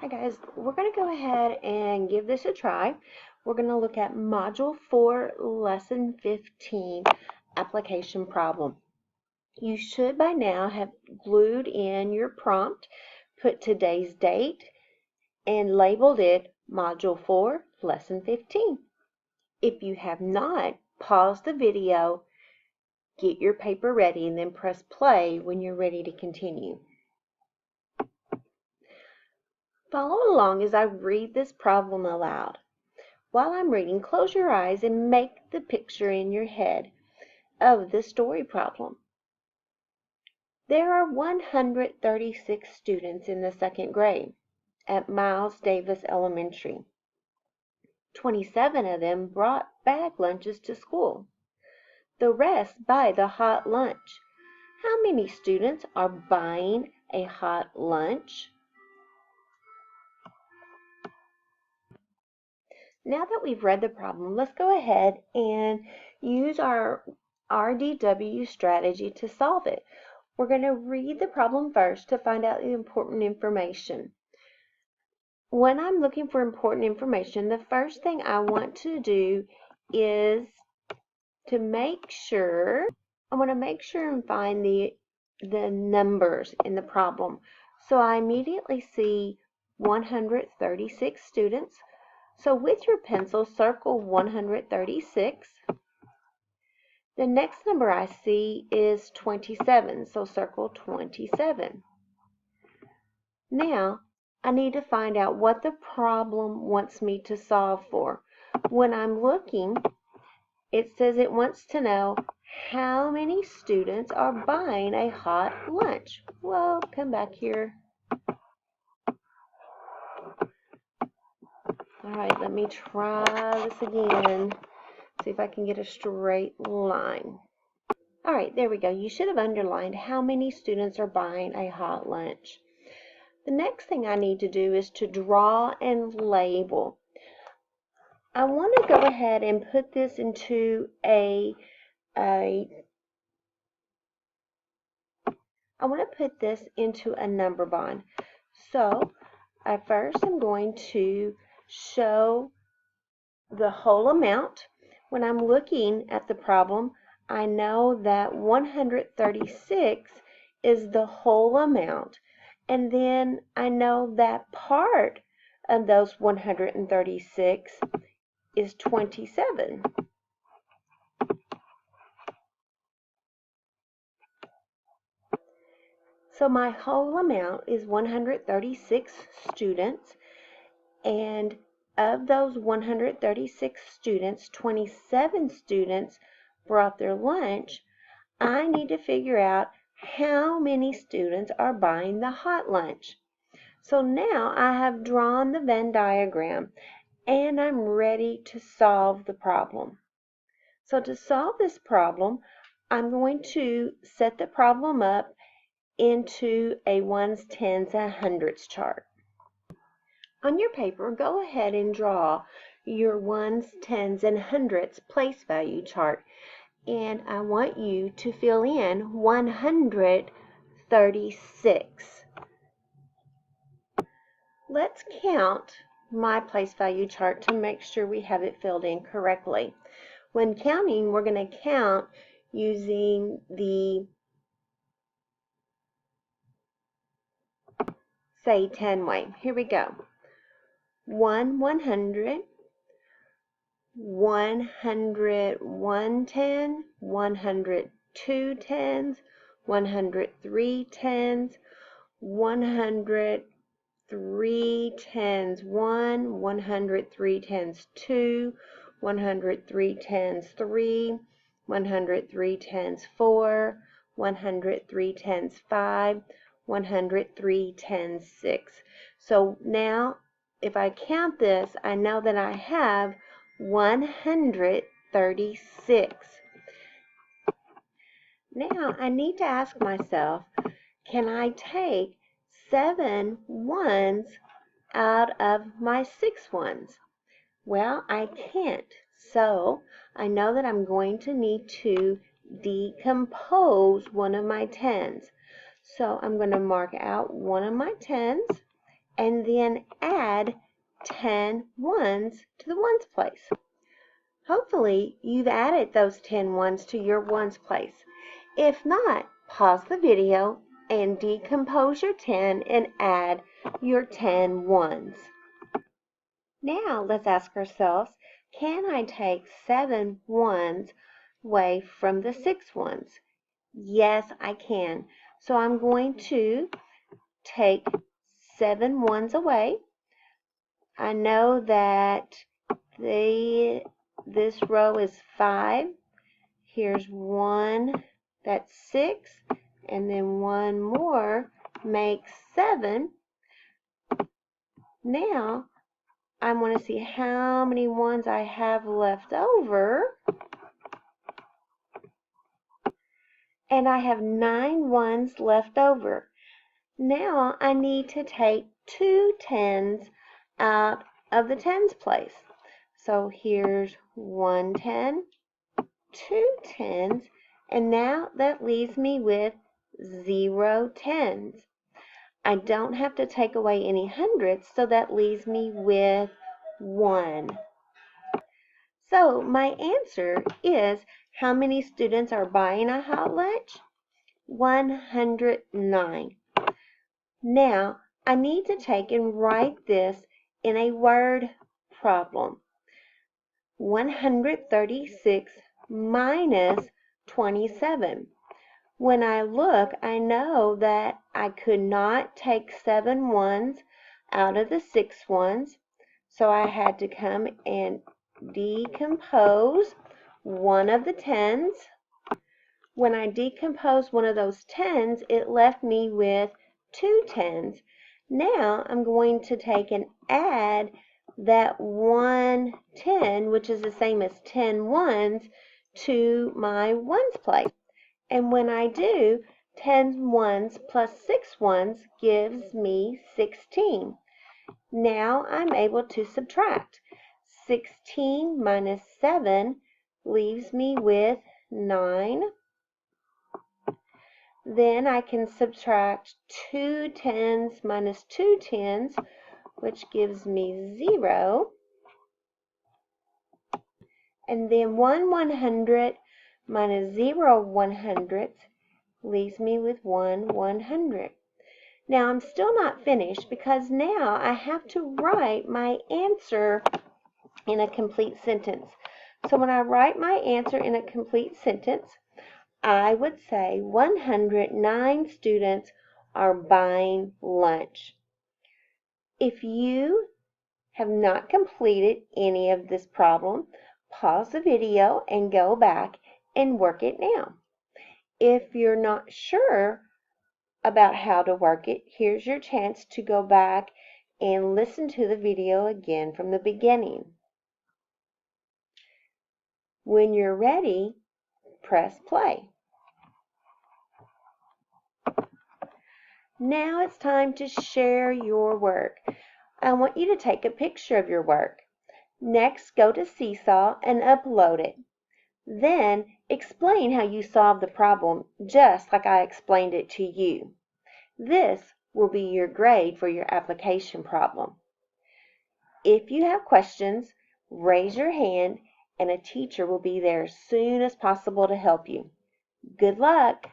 Hi guys, we're going to go ahead and give this a try. We're going to look at Module 4, Lesson 15, Application Problem. You should by now have glued in your prompt, put today's date, and labeled it Module 4, Lesson 15. If you have not, pause the video, get your paper ready, and then press play when you're ready to continue. Follow along as I read this problem aloud. While I'm reading, close your eyes and make the picture in your head of the story problem. There are 136 students in the second grade at Miles Davis Elementary. 27 of them brought bag lunches to school. The rest buy the hot lunch. How many students are buying a hot lunch? Now that we've read the problem, let's go ahead and use our RDW strategy to solve it. We're going to read the problem first to find out the important information. When I'm looking for important information, the first thing I want to do is to make sure, and find the numbers in the problem. So I immediately see 136 students. So with your pencil, circle 136. The next number I see is 27, so circle 27. Now, I need to find out what the problem wants me to solve for. When I'm looking, it says it wants to know how many students are buying a hot lunch. Well, come back here. All right, let me try this again. See if I can get a straight line. All right, there we go. You should have underlined how many students are buying a hot lunch. The next thing I need to do is to draw and label. I want to go ahead and put this into a number bond. So at first I'm going to show the whole amount. When I'm looking at the problem, I know that 136 is the whole amount. And then I know that part of those 136 is 27. So my whole amount is 136 students, and of those 136 students, 27 students brought their lunch. I need to figure out how many students are buying the hot lunch. So now I have drawn the Venn diagram and I'm ready to solve the problem. So to solve this problem, I'm going to set the problem up into a ones, tens, and hundreds chart. On your paper, go ahead and draw your ones, tens, and hundreds place value chart. And I want you to fill in 136. Let's count my place value chart to make sure we have it filled in correctly. When counting, we're going to count using the say 10 way. Here we go. 100, 100, 110, 100, 2 tens, 103 tens, 103 tens 1, 103 tens 2, 103 tens 3, 103 tens 4, 103 tens 5, 103 tens 6. So now if I count this, I know that I have 136. Now I need to ask myself, can I take 7 ones out of my 6 ones? Well, I can't. So I know that I'm going to need to decompose one of my 10s. So I'm going to mark out one of my 10s and then add 10 ones to the ones place. Hopefully, you've added those 10 ones to your ones place. If not, pause the video and decompose your 10 and add your 10 ones. Now, let's ask ourselves, can I take 7 ones away from the 6 ones? Yes, I can. So I'm going to take 7 ones away. I know that this row is 5. Here's 1, that's 6, and then 1 more makes 7. Now, I want to see how many ones I have left over. And I have 9 ones left over. Now I need to take 2 10s out of the tens place. So here's 1 10, 2 10s, and now that leaves me with 0 10s. I don't have to take away any hundreds, so that leaves me with 1. So my answer is, how many students are buying a hot lunch? 109. Now, I need to take and write this in a word problem. 136 minus 27. When I look, I know that I could not take 7 ones out of the 6 ones, so I had to come and decompose one of the 10s. When I decomposed one of those 10s, it left me with 2 10s. Now I'm going to take and add that 1 10, which is the same as 10 ones, to my ones place. And when I do, 10 ones plus 6 ones gives me 16. Now I'm able to subtract. 16 minus 7 leaves me with 9. Then I can subtract 2 10s minus 2 10s, which gives me 0. And then 1 100 minus 0 100ths leaves me with 1 100. Now I'm still not finished, because now I have to write my answer in a complete sentence. So when I write my answer in a complete sentence, I would say 109 students are buying lunch. If you have not completed any of this problem, pause the video and go back and work it now. If you're not sure about how to work it, here's your chance to go back and listen to the video again from the beginning. When you're ready, press play. Now it's time to share your work. I want you to take a picture of your work. Next, go to Seesaw and upload it. Then, explain how you solved the problem, just like I explained it to you. This will be your grade for your application problem. If you have questions, raise your hand and a teacher will be there as soon as possible to help you. Good luck!